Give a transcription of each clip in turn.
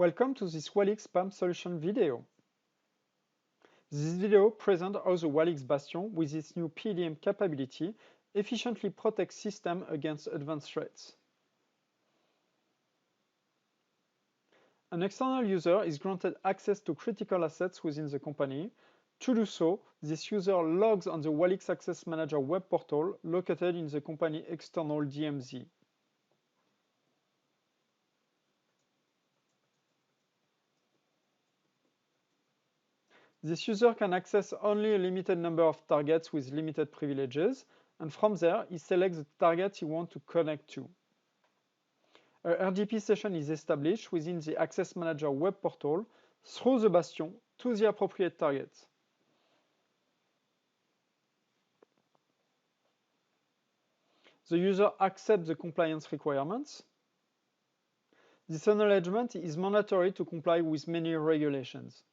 Welcome to this Walix spam solution video. This video presents how the Walix Bastion, with its new PDM capability, efficiently protects systems against advanced threats. An external user is granted access to critical assets within the company. To do so, this user logs on the Walix Access Manager web portal located in the company external DMZ. This user can access only a limited number of targets with limited privileges, and from there, he selects the target he wants to connect to. A RDP session is established within the Access Manager web portal through the Bastion to the appropriate target. The user accepts the compliance requirements. This acknowledgement is mandatory to comply with many regulations.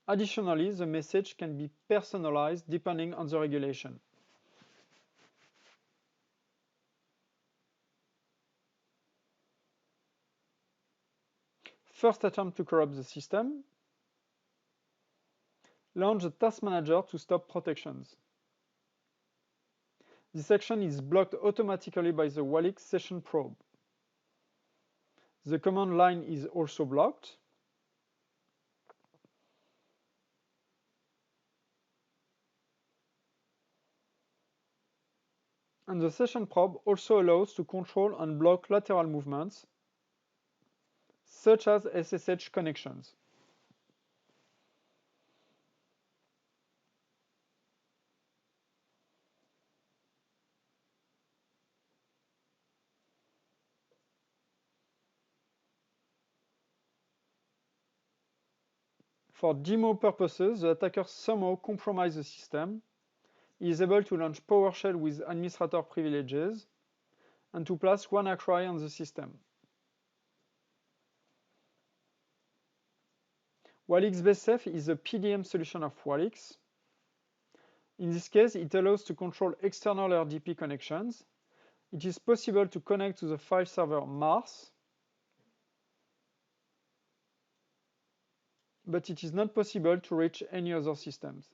Additionally, the message can be personalized depending on the regulation. First attempt to corrupt the system. Launch the Task Manager to stop protections. This action is blocked automatically by the Walix session probe. The command line is also blocked. And the session probe also allows to control and block lateral movements, such as SSH connections. For demo purposes, the attacker somehow compromises the system. He is able to launch PowerShell with administrator privileges and to place WannaCry on the system. Walix BaseSafe is a PDM solution of Walix. In this case, it allows to control external RDP connections. It is possible to connect to the file server Mars, but it is not possible to reach any other systems.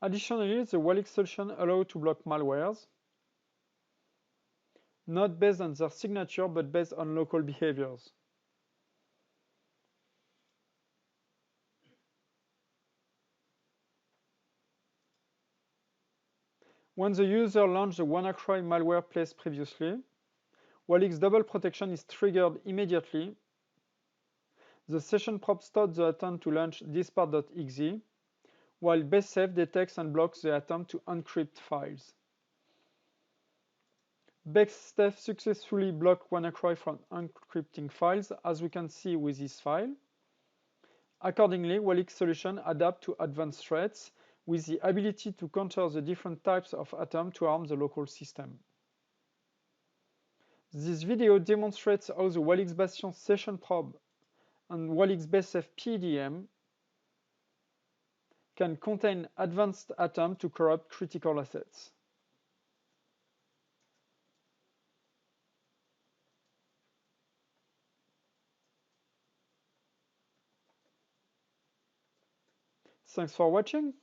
Additionally, the Walix solution allows to block malwares, not based on their signature, but based on local behaviors. When the user launches the WannaCry malware placed previously, Walix double protection is triggered immediately. The session probe stops the attempt to launch dispart.exe, while BaseSafe detects and blocks the attempt to encrypt files. BaseSafe successfully blocked WannaCry from encrypting files, as we can see with this file. Accordingly, Walix solution adapts to advanced threats with the ability to counter the different types of attempts to harm the local system. This video demonstrates how the Walix Bastion session probe and Walix BaseSafe PDM can contain advanced attempts to corrupt critical assets. Thanks for watching.